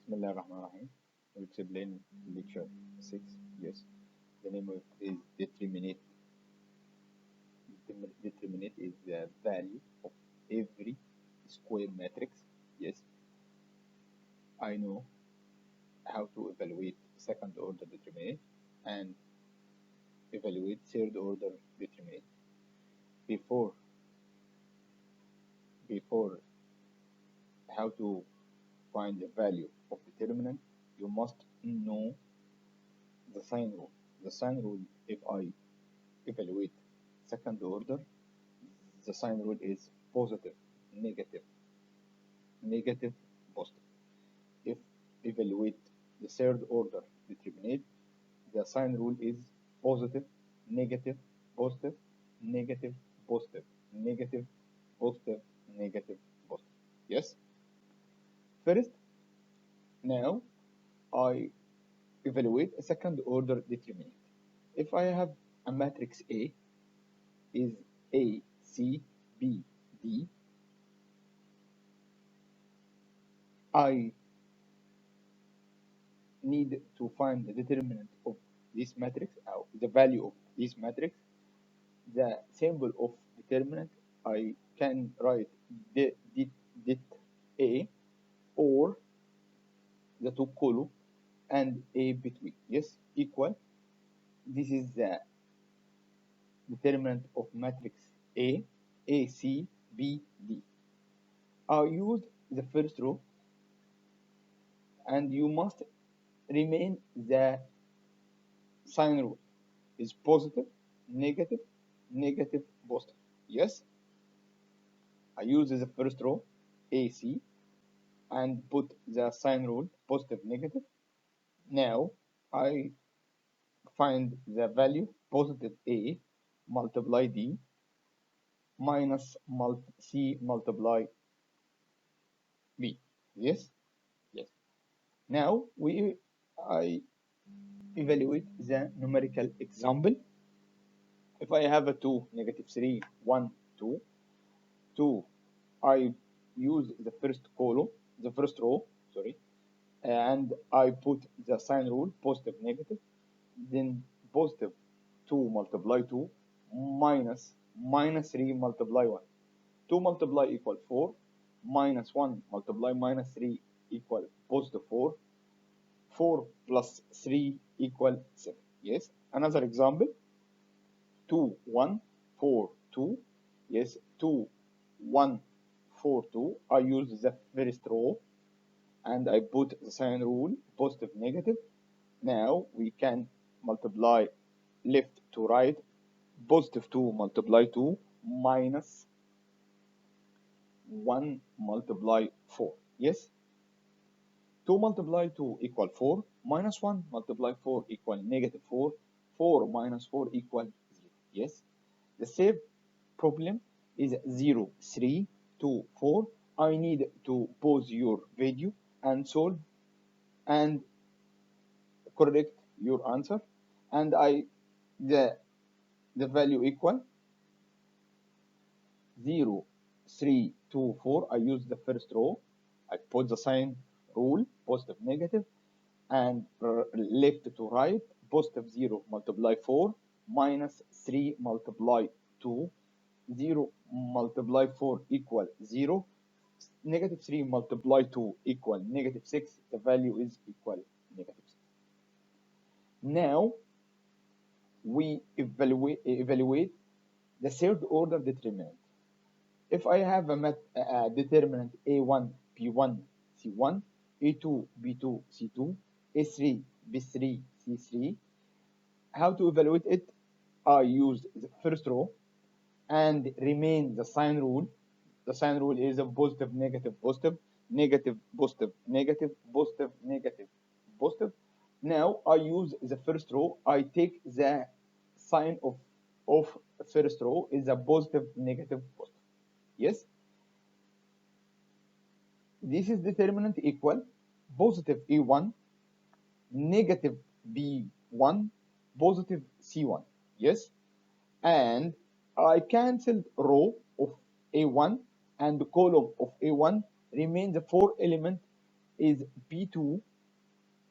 Bismillah ar-Rahman ar-Rahim. We explain lecture 6. Yes. The name of is determinate. Determinate is the value of every square matrix. Yes. I know how to evaluate second order determinate and evaluate third order determinate. Before how to find the value of determinant, you must know the sign rule. The sign rule, if I evaluate second order, the sign rule is positive, negative, negative, positive. If evaluate the third order determinate, the sign rule is positive, negative, positive, negative, positive, negative, positive, negative, positive. Yes? First, now I evaluate a second order determinant. If I have a matrix A is A, C, B, D, I need to find the determinant of this matrix, the value of this matrix. The symbol of determinant, I can write det A or the two column and A between. Yes, equal. This is the determinant of matrix A, C, B, D. I use the first row and you must remain the sign rule is positive, negative, negative, positive. Yes, I use the first row AC and put the sign rule positive, negative. Now I find the value positive A multiply D minus C multiply B. Yes, yes. Now I evaluate the numerical example. If I have a 2, negative 3, 1, 2, 2, I use the first column, the first row, sorry, and I put the sign rule, positive, negative, then positive 2 multiply 2 minus 3 multiply 1. 2 multiply equal 4, minus 1 multiply minus 3 equal positive 4, 4 plus 3 equal 7. Yes, another example, 2, 1, 4, 2. Yes, 2, 1, 4, 2. I use the first row and I put the sign rule, positive, negative. Now we can multiply left to right, positive 2 multiply 2 minus 1 multiply 4. Yes, 2 multiply 2 equal 4, minus 1 multiply 4 equal negative 4, 4 minus 4 equal 0. Yes, the same problem is 0, 3, 2, 4. I need to pause your video and solve and correct your answer, and the value equal 0, 3, 2, 4. I use the first row. I put the sign rule, positive, negative, and left to right, positive 0 multiply 4 minus 3 multiply 2, 0 multiply 4 equal 0, negative 3 multiply 2 equal negative 6. The value is equal negative 6. Now we evaluate the third order determinant. If I have a determinant A1, B1, C1, A2, B2, C2, A3, B3, C3, how to evaluate it? I use the first row and remain the sign rule. The sign rule is a positive, negative, positive, negative, positive, negative, positive, negative, positive. Now I use the first row. I take the sign of first row is a positive, negative, positive. Yes, this is determinant equal positive A1, negative B1, positive C1. Yes, and I cancelled row of A1 and the column of A1 remain the 4 element is B2,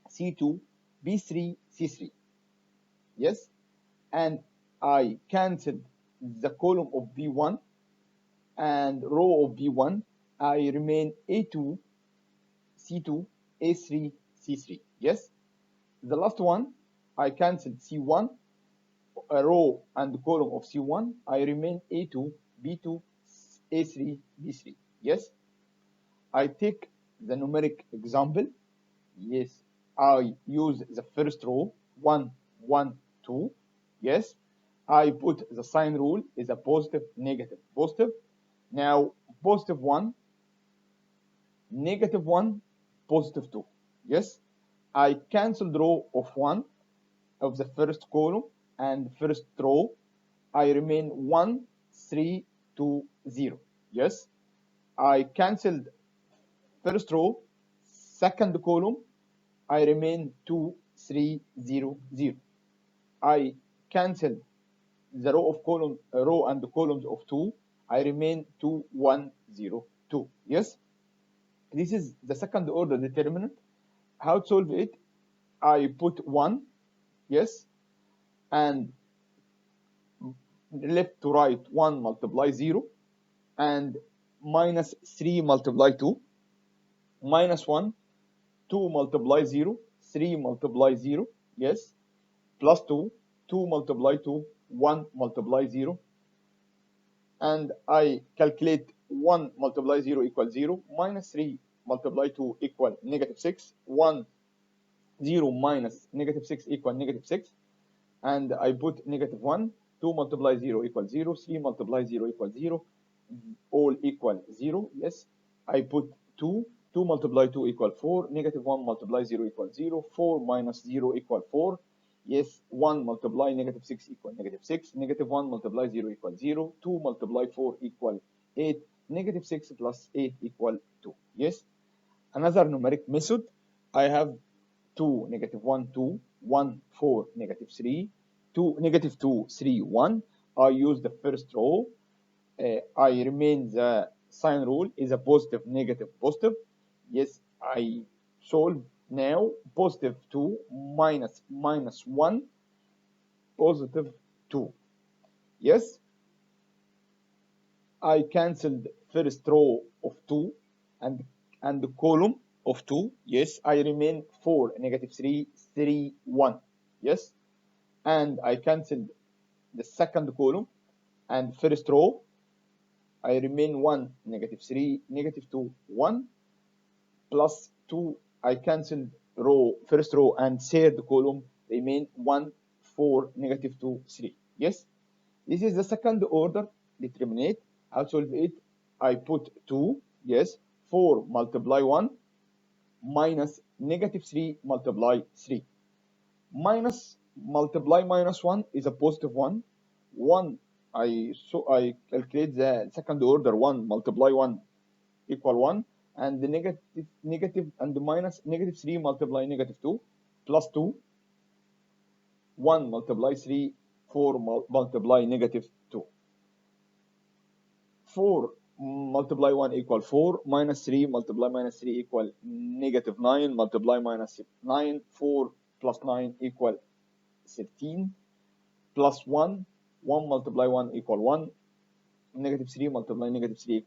C2, B3, C3. Yes, and I cancelled the column of B1 and row of B1. I remain A2, C2, A3, C3. Yes, the last one, I cancelled C1, a row and column of C1. I remain A2, B2, A3, B3. Yes, I take the numeric example. Yes, I use the first row, 1, 1, 2. Yes, I put the sign rule is a positive, negative, positive. Now, positive 1, negative 1, positive 2. Yes, I cancel row of 1 of the first column and first row. I remain 1, 3, 2, 0. Yes, I cancelled first row, second column. I remain 2, 3, 0, 0. I cancel the row and the columns of 2. I remain 2, 1, 0, 2. Yes, this is the second order determinant. How to solve it? I put 1, yes, and left to right 1 multiply 0, and minus 3 multiply 2, minus 1, 2 multiply 0, 3 multiply 0, yes, plus 2, 2 multiply 2, 1 multiply 0, and I calculate 1 multiply 0 equals 0, minus 3 multiply 2 equal negative 6, 1, 0 minus negative 6 equal negative 6, and I put negative 1, 2 multiply 0 equals 0, 3 multiply 0 equals 0, all equal 0, yes. I put 2, 2 multiply 2 equal 4, negative 1 multiply 0 equals 0, 4 minus 0 equal 4, yes, 1 multiply negative 6 equal negative 6, negative 1 multiply 0 equal 0, 2 multiply 4 equal 8, negative 6 plus 8 equal 2, yes. Another numeric method, I have 2, negative 1, 2, 1, 4, negative 3, 2, negative 2, 3, 1. I use the first row. I remain the sign rule is a positive, negative, positive. Yes, I solve now positive 2 minus 1, positive 2. Yes, I cancelled first row of 2 and the column of 2. Yes, I remain 4, negative 3, 3, 1. Yes, and I cancelled the second column and first row. I remain 1, negative 3, negative 2, 1, plus 2. I cancelled first row and third column, remain 1, 4, negative 2, 3. Yes, this is the second order determinate. How to solve it? I put 2, yes, 4 multiply 1, minus negative 3 multiply 3. Minus multiply minus 1 is a positive 1. 1, I calculate the second order 1 multiply 1 equal 1, and the negative and the minus negative 3 multiply negative 2 plus 2, 1 multiply 3, 4 multiply negative 2. 4 multiply 1 equal 4, minus 3 multiply minus 3 equal negative 9, multiply minus 9, 4 plus 9 equal 13, plus 1, 1 multiply 1 equal 1, negative 3 multiply negative 3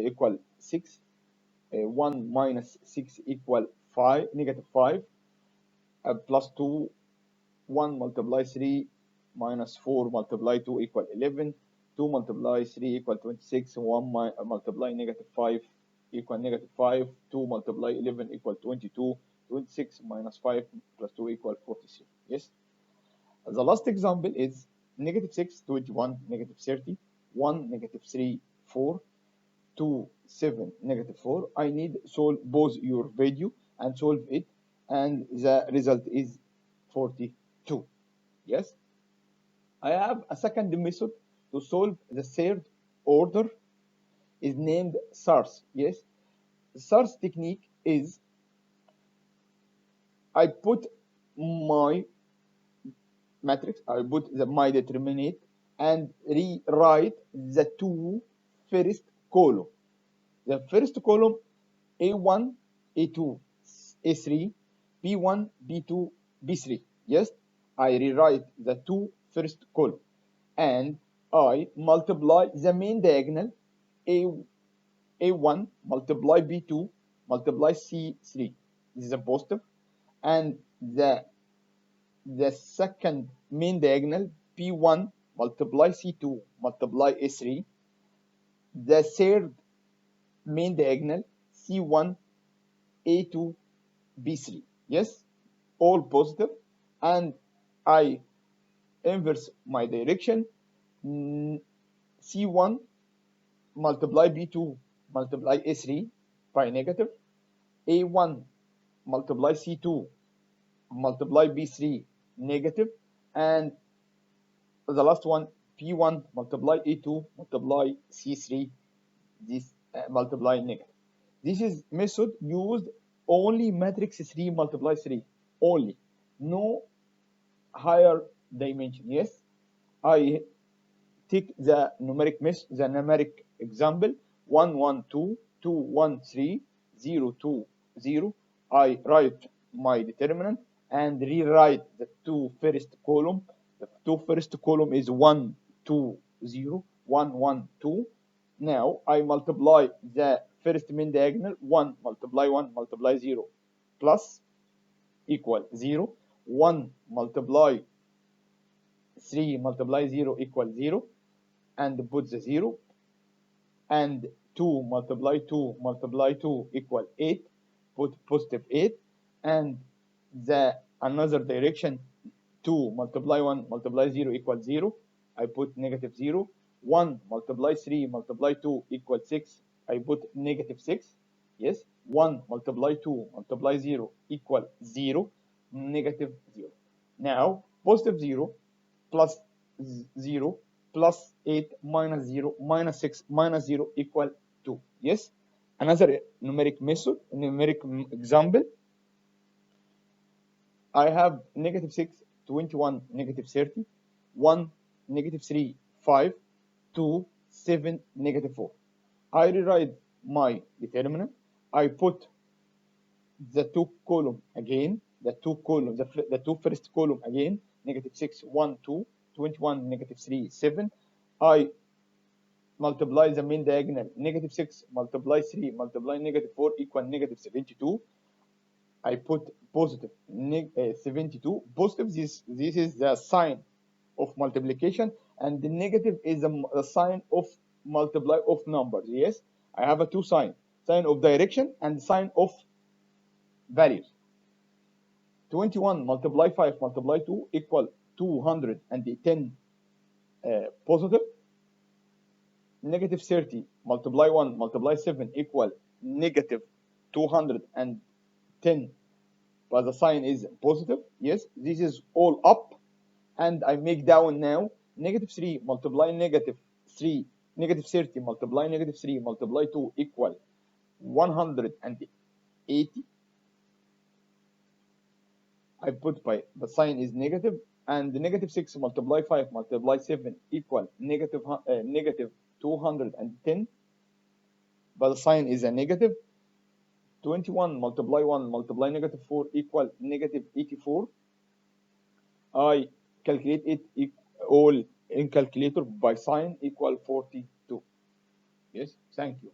equal 6, 1 minus 6 equal 5, negative 5, plus 2, 1 multiply 3 minus 4 multiply 2 equal 11, 2 multiply 3 equal 26, 1 multiply negative 5 equal negative 5, 2 multiply 11 equal 22, 26 minus 5 plus 2 equal 43. Yes. The last example is negative 6, 21, negative 30, 1, negative 3, 4, 2, 7, negative 4. I need solve pause your video and solve it, and the result is 42. Yes, I have a second method to solve the third order is named SARS. Yes, the SARS technique is I put my matrix, I put my determinant and rewrite the two first column. The first column A1 A2, A3, B1, B2, B3. Yes, I rewrite the two first column and I multiply the main diagonal A1 multiply B2 multiply C3. This is a positive, and the second main diagonal P1 multiply C2 multiply A3. The third main diagonal C1 A2 B3. Yes, all positive, and I inverse my direction. C1 multiply B2 multiply A3 by negative. A1 multiply C2 multiply B3 negative, and the last one P1 multiply A2 multiply C3, this multiply negative. This is method used only matrix 3 multiply 3 only, no higher dimension. Yes, I take the numeric example 1 1 2 2 1 3 0 2 0. I write my determinant and rewrite the two first column. The two first column is 1 2 0 1 1 2. Now I multiply the first main diagonal 1 multiply 1 multiply 0 plus equal 0. 1 multiply 3 multiply 0 equal 0, and put the 0, and 2 multiply 2 multiply 2 equal 8, put positive 8, and the another direction 2 multiply 1 multiply 0 equal 0, I put negative 0. 1 multiply 3 multiply 2 equal 6, I put negative 6. Yes, 1 multiply 2 multiply 0 equal 0, negative 0. Now positive 0 plus 0 plus 8 minus 0 minus 6 minus 0 equal 2. Yes, another numeric method, numeric example. I have negative 6, 21, negative 30, 1, negative 3, 5, 2, 7, negative 4. I rewrite my determinant. I put the two column again, the two first column again, negative 6, 1, 2, 21, negative 3, 7. I multiply the main diagonal, negative 6 multiply 3 multiply negative 4 equal negative 72. I put positive 72. Positive, this is the sign of multiplication, and the negative is the sign of multiply of numbers. Yes, I have a two sign of direction and sign of values. 21 multiply 5 multiply 2 equal 210 positive. Negative 30 multiply 1 multiply 7 equal negative 210, but the sign is positive. Yes, this is all up, and I make down now. Negative 3 multiply negative 3, negative 30 multiply negative 3 multiply 2 equal 180. I put by the sign is negative, and the negative 6 multiply 5 multiply 7 equal negative 210, but the sign is a negative. 21 multiply 1 multiply negative 4 equal negative 84. I calculate it all in calculator by sign equal 42. Yes, thank you.